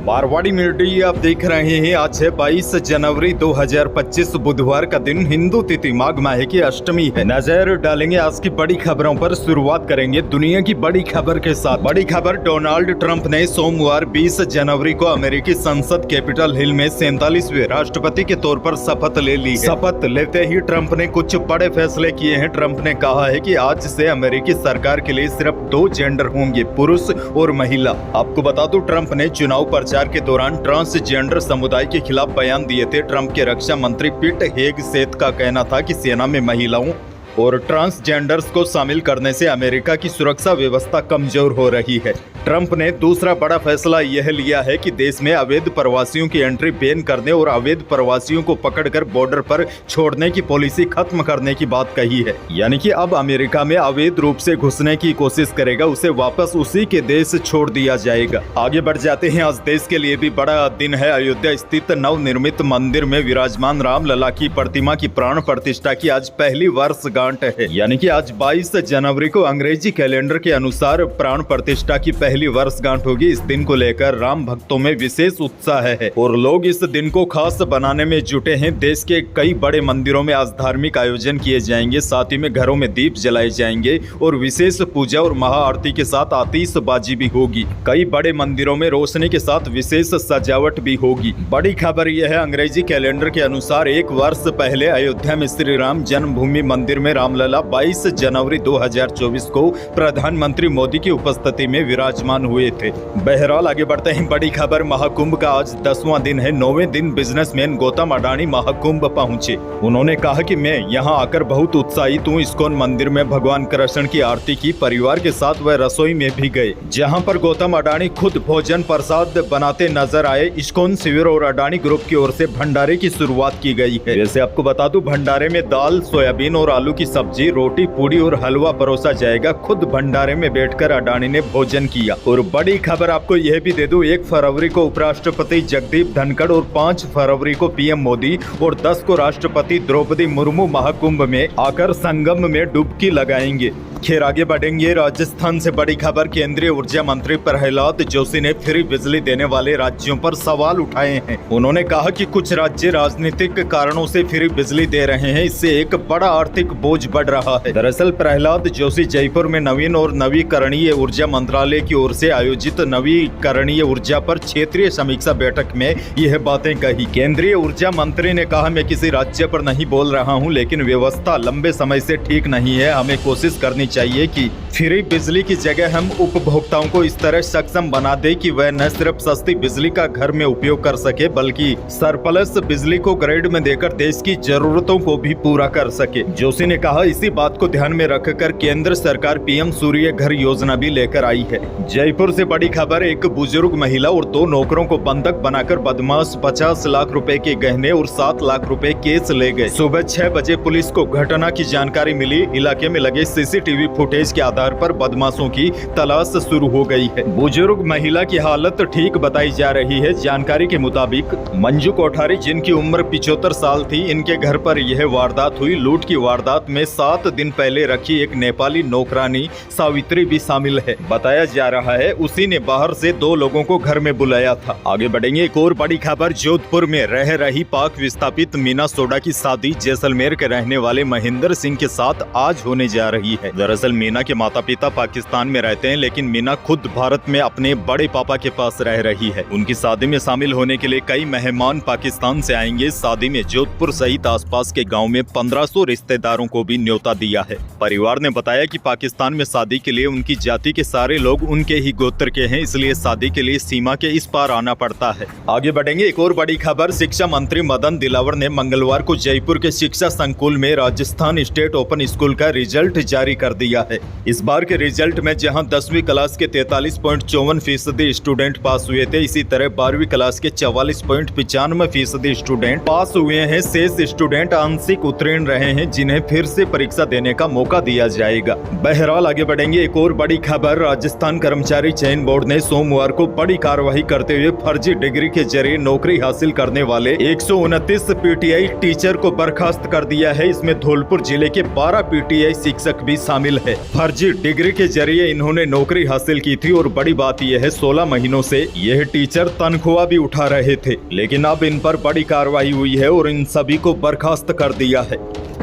Marwari media आप देख रहे हैं। आज है 22 जनवरी 2025 बुधवार का दिन, हिंदू तिथि माघ माह की अष्टमी है। नजर डालेंगे आज की बड़ी खबरों पर। शुरुआत करेंगे दुनिया की बड़ी खबर के साथ। बड़ी खबर, डोनाल्ड ट्रंप ने सोमवार 20 जनवरी को अमेरिकी संसद कैपिटल हिल में 47वें राष्ट्रपति के तौर पर शपथ ले ली है। शपथ लेते ही ट्रंप ने कुछ बड़े फैसले किए हैं। ट्रंप ने कहा है कि आज से अमेरिकी सरकार के लिए सिर्फ 2 जेंडर होंगे, पुरुष और महिला। आपको बता दूं, ट्रंप ने चुनाव प्रचार के दौरान ट्रांसजेंडर समुदाय के खिलाफ बयान दिए थे। ट्रंप के रक्षा मंत्री पीट हेगसेथ का कहना था कि सेना में महिलाओं और ट्रांसजेंडर्स को शामिल करने से अमेरिका की सुरक्षा व्यवस्था कमजोर हो रही है। ट्रंप ने दूसरा बड़ा फैसला यह लिया है कि देश में अवैध प्रवासियों की एंट्री बैन करने और अवैध प्रवासियों को पकड़कर बॉर्डर पर छोड़ने की पॉलिसी खत्म करने की बात कही है। यानी कि अब अमेरिका में अवैध रूप से घुसने की कोशिश करेगा, उसे वापस उसी के देश छोड़ दिया जाएगा। आगे बढ़ जाते हैं। आज देश के लिए भी बड़ा दिन है। अयोध्या स्थित नवनिर्मित मंदिर में विराजमान रामलला की प्रतिमा की प्राण प्रतिष्ठा की आज पहली वर्षगांठ है। यानी कि आज 22 जनवरी को अंग्रेजी कैलेंडर के अनुसार प्राण प्रतिष्ठा की पहली वर्षगांठ होगी। इस दिन को लेकर राम भक्तों में विशेष उत्साह है और लोग इस दिन को खास बनाने में जुटे हैं। देश के कई बड़े मंदिरों में आज धार्मिक आयोजन किए जाएंगे, साथ ही में घरों में दीप जलाए जाएंगे और विशेष पूजा और महाआरती के साथ आतिशबाजी भी होगी। कई बड़े मंदिरों में रोशनी के साथ विशेष सजावट भी होगी। बड़ी खबर यह है, अंग्रेजी कैलेंडर के अनुसार 1 वर्ष पहले अयोध्या में श्री राम जन्मभूमि मंदिर में रामलला 22 जनवरी 2024 को प्रधानमंत्री मोदी की उपस्थिति में विराजमान हुए थे। बहरहाल आगे बढ़ते हैं। बड़ी खबर, महाकुंभ का आज 10वां दिन है। 9वें दिन बिजनेसमैन गौतम अडानी महाकुंभ पहुंचे। उन्होंने कहा कि मैं यहां आकर बहुत उत्साहित हूं। इस्कॉन मंदिर में भगवान कृष्ण की आरती की, परिवार के साथ वह रसोई में भी गए, जहां पर गौतम अडानी खुद भोजन प्रसाद बनाते नजर आए। इस्कॉन शिविर और अडानी ग्रुप की ओर से भंडारे की शुरुआत की गई है। वैसे आपको बता दूं, भंडारे में दाल, सोयाबीन और आलू की सब्जी, रोटी, पूड़ी और हलवा परोसा जाएगा। खुद भंडारे में बैठकर अडानी ने भोजन किया। और बड़ी खबर आपको यह भी दे दूं, 1 फरवरी को उपराष्ट्रपति जगदीप धनखड़ और 5 फरवरी को पीएम मोदी और 10 को राष्ट्रपति द्रौपदी मुर्मू महाकुंभ में आकर संगम में डुबकी लगाएंगे। खैर आगे बढ़ेंगे। राजस्थान से बड़ी खबर, केंद्रीय ऊर्जा मंत्री प्रहलाद जोशी ने फ्री बिजली देने वाले राज्यों पर सवाल उठाए हैं। उन्होंने कहा कि कुछ राज्य राजनीतिक कारणों से फ्री बिजली दे रहे हैं, इससे एक बड़ा आर्थिक बोझ बढ़ रहा है। दरअसल प्रहलाद जोशी जयपुर में नवीन और नवीकरणीय ऊर्जा मंत्रालय की ओर से आयोजित नवीकरणीय ऊर्जा पर क्षेत्रीय समीक्षा बैठक में यह बातें कही। केंद्रीय ऊर्जा मंत्री ने कहा, मैं किसी राज्य पर नहीं बोल रहा हूँ, लेकिन व्यवस्था लंबे समय से ठीक नहीं है। हमें कोशिश करनी चाहिए कि फ्री बिजली की जगह हम उपभोक्ताओं को इस तरह सक्षम बना दे कि वह न सिर्फ सस्ती बिजली का घर में उपयोग कर सके, बल्कि सरप्लस बिजली को ग्रिड में देकर देश की जरूरतों को भी पूरा कर सके। जोशी ने कहा, इसी बात को ध्यान में रखकर केंद्र सरकार पीएम सूर्य घर योजना भी लेकर आई है। जयपुर से बड़ी खबर, एक बुजुर्ग महिला और 2 नौकरों को बंधक बनाकर बदमाश 50 लाख रुपए के गहने और 7 लाख रुपए केस ले गए। सुबह 6 बजे पुलिस को घटना की जानकारी मिली। इलाके में लगे सीसीटीवी फुटेज के आधार पर बदमाशों की तलाश शुरू हो गई है। बुजुर्ग महिला की हालत ठीक बताई जा रही है। जानकारी के मुताबिक मंजू कोठारी, जिनकी उम्र 75 साल थी, इनके घर पर यह वारदात हुई। लूट की वारदात में 7 दिन पहले रखी एक नेपाली नौकरानी सावित्री भी शामिल है। बताया जा रहा है उसी ने बाहर से 2 लोगों को घर में बुलाया था। आगे बढ़ेंगे। एक और बड़ी खबर, जोधपुर में रह रही पाक विस्थापित मीना सोडा की शादी जैसलमेर के रहने वाले महेंद्र सिंह के साथ आज होने जा रही है। दरअसल मीना के माता पिता पाकिस्तान में रहते हैं, लेकिन मीना खुद भारत में अपने बड़े पापा के पास रह रही है। उनकी शादी में शामिल होने के लिए कई मेहमान पाकिस्तान से आएंगे। शादी में जोधपुर सहित आसपास के गांव में 1500 रिश्तेदारों को भी न्योता दिया है। परिवार ने बताया कि पाकिस्तान में शादी के लिए उनकी जाति के सारे लोग उनके ही गोत्र के हैं, इसलिए शादी के लिए सीमा के इस पार आना पड़ता है। आगे बढ़ेंगे। एक और बड़ी खबर, शिक्षा मंत्री मदन दिलावर ने मंगलवार को जयपुर के शिक्षा संकुल में राजस्थान स्टेट ओपन स्कूल का रिजल्ट जारी कर दिया है। इस बार के रिजल्ट में जहां 10वीं क्लास के 43.54% स्टूडेंट पास हुए थे, इसी तरह 12वीं क्लास के 44.95% स्टूडेंट पास हुए हैं। शेष स्टूडेंट आंशिक उत्तीर्ण रहे हैं, जिन्हें फिर से परीक्षा देने का मौका दिया जाएगा। बहरहाल आगे बढ़ेंगे। एक और बड़ी खबर, राजस्थान कर्मचारी चयन बोर्ड ने सोमवार को बड़ी कार्रवाई करते हुए फर्जी डिग्री के जरिए नौकरी हासिल करने वाले 129 पीटीआई टीचर को बर्खास्त कर दिया है। इसमें धौलपुर जिले के 12 पीटीआई शिक्षक भी शामिल शामिल है। फर्जी डिग्री के जरिए इन्होंने नौकरी हासिल की थी और बड़ी बात यह है 16 महीनों से यह टीचर तनख्वाह भी उठा रहे थे, लेकिन अब इन पर बड़ी कार्रवाई हुई है और इन सभी को बर्खास्त कर दिया है।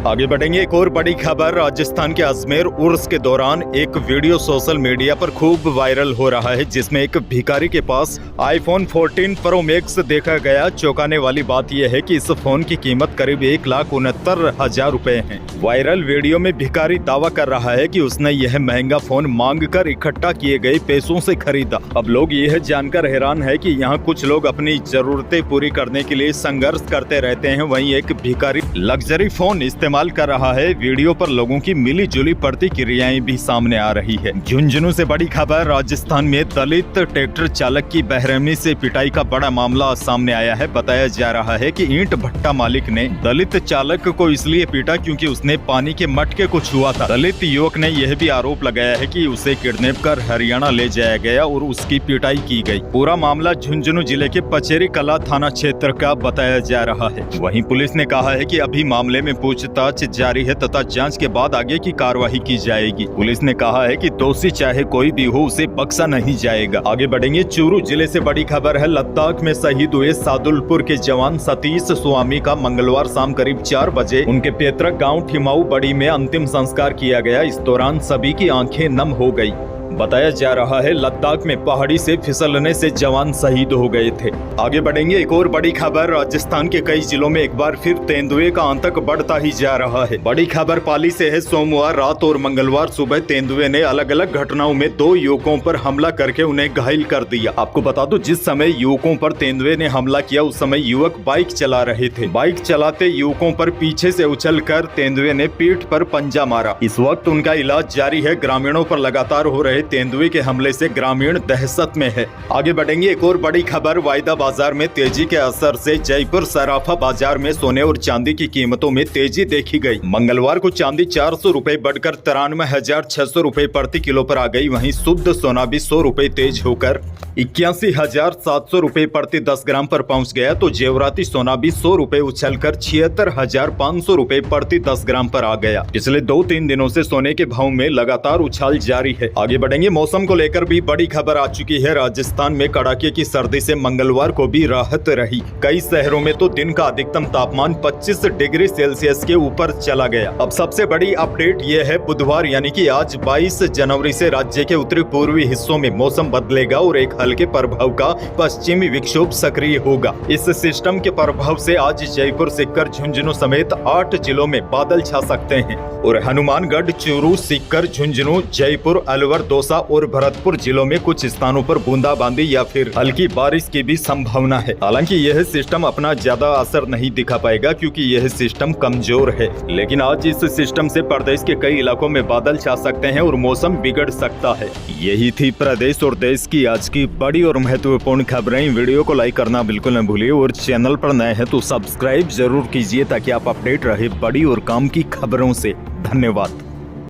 आगे बढ़ेंगे। एक और बड़ी खबर, राजस्थान के अजमेर उर्स के दौरान एक वीडियो सोशल मीडिया पर खूब वायरल हो रहा है, जिसमें एक भिखारी के पास आईफोन 14 प्रो मैक्स देखा गया। चौंकाने वाली बात यह है कि इस फोन की कीमत करीब 1,69,000 रुपए है। वायरल वीडियो में भिखारी दावा कर रहा है कि उसने यह महंगा फोन मांगकर इकट्ठा किए गए पैसों से खरीदा। अब लोग यह जानकर हैरान है कि यहाँ कुछ लोग अपनी जरूरतें पूरी करने के लिए संघर्ष करते रहते हैं, वहीं एक भिखारी लग्जरी फोन इस्तेमाल कर रहा है। वीडियो पर लोगों की मिली जुली प्रतिक्रियाएं भी सामने आ रही है। झुंझुनू से बड़ी खबर, राजस्थान में दलित ट्रैक्टर चालक की बेरहमी से पिटाई का बड़ा मामला सामने आया है। बताया जा रहा है कि ईंट भट्टा मालिक ने दलित चालक को इसलिए पीटा क्योंकि उसने पानी के मटके को छुआ था। दलित युवक ने यह भी आरोप लगाया है कि उसे किडनैप कर हरियाणा ले जाया गया और उसकी पिटाई की गई। पूरा मामला झुंझुनू जिले के पचेरी कला थाना क्षेत्र का बताया जा रहा है। वहीं पुलिस ने कहा है कि अभी मामले में पूछताछ जारी है तथा जांच के बाद आगे की कार्रवाई की जाएगी। पुलिस ने कहा है कि दोषी चाहे कोई भी हो, उसे बख्शा नहीं जाएगा। आगे बढ़ेंगे। चूरू जिले से बड़ी खबर है, लद्दाख में शहीद हुए सादुलपुर के जवान सतीश स्वामी का मंगलवार शाम करीब 4 बजे उनके पैतृक गांव ठिमाऊ बड़ी में अंतिम संस्कार किया गया। इस दौरान सभी की आंखें नम हो गई। बताया जा रहा है लद्दाख में पहाड़ी से फिसलने से जवान शहीद हो गए थे। आगे बढ़ेंगे। एक और बड़ी खबर, राजस्थान के कई जिलों में एक बार फिर तेंदुए का आतंक बढ़ता ही जा रहा है। बड़ी खबर पाली से है। सोमवार रात और मंगलवार सुबह तेंदुए ने अलग अलग घटनाओं में 2 युवकों पर हमला करके उन्हें घायल कर दिया। आपको बता दो, जिस समय युवकों पर तेंदुए ने हमला किया उस समय युवक बाइक चला रहे थे। बाइक चलाते युवकों पर पीछे से उछलकर तेंदुए ने पीठ पर पंजा मारा। इस वक्त उनका इलाज जारी है। ग्रामीणों पर लगातार हो रहे तेंदुए के हमले से ग्रामीण दहशत में है। आगे बढ़ेंगे। एक और बड़ी खबर, वायदा बाजार में तेजी के असर से जयपुर सराफा बाजार में सोने और चांदी की कीमतों में तेजी देखी गई। मंगलवार को चांदी 400 रुपए बढ़कर 93,600 रुपए प्रति किलो पर आ गई। वहीं शुद्ध सोना भी 100 रुपए तेज होकर 81,700 रुपए प्रति 10 ग्राम पर पहुंच गया। तो जेवराती सोना भी 100 रुपए उछलकर 76,500 रुपए प्रति 10 ग्राम पर आ गया। पिछले 2-3 दिनों से सोने के भाव में लगातार उछाल जारी है। आगे बढ़ेंगे। मौसम को लेकर भी बड़ी खबर आ चुकी है। राजस्थान में कड़ाके की सर्दी से मंगलवार को भी राहत रही। कई शहरों में तो दिन का अधिकतम तापमान 25 डिग्री सेल्सियस के ऊपर चला गया। अब सबसे बड़ी अपडेट यह है, बुधवार यानी कि आज 22 जनवरी से राज्य के उत्तरी पूर्वी हिस्सों में मौसम बदलेगा और एक हल्के प्रभाव का पश्चिमी विक्षोभ सक्रिय होगा। इस सिस्टम के प्रभाव से आज जयपुर, सीकर, झुंझुनू समेत 8 जिलों में बादल छा सकते हैं और हनुमानगढ़, चूरू, सीकर, झुंझुनू, जयपुर, अलवर, दौसा और भरतपुर जिलों में कुछ स्थानों पर बूंदाबांदी या फिर हल्की बारिश की भी संभावना है। हालांकि यह सिस्टम अपना ज्यादा असर नहीं दिखा पाएगा क्योंकि यह सिस्टम कमजोर है, लेकिन आज इस सिस्टम से प्रदेश के कई इलाकों में बादल छा सकते हैं और मौसम बिगड़ सकता है। यही थी प्रदेश और देश की आज की बड़ी और महत्वपूर्ण खबरें। वीडियो को लाइक करना बिल्कुल न भूलिए और चैनल पर नए हैं तो सब्सक्राइब जरूर कीजिए ताकि आप अपडेट रहे बड़ी और काम की खबरों से। धन्यवाद।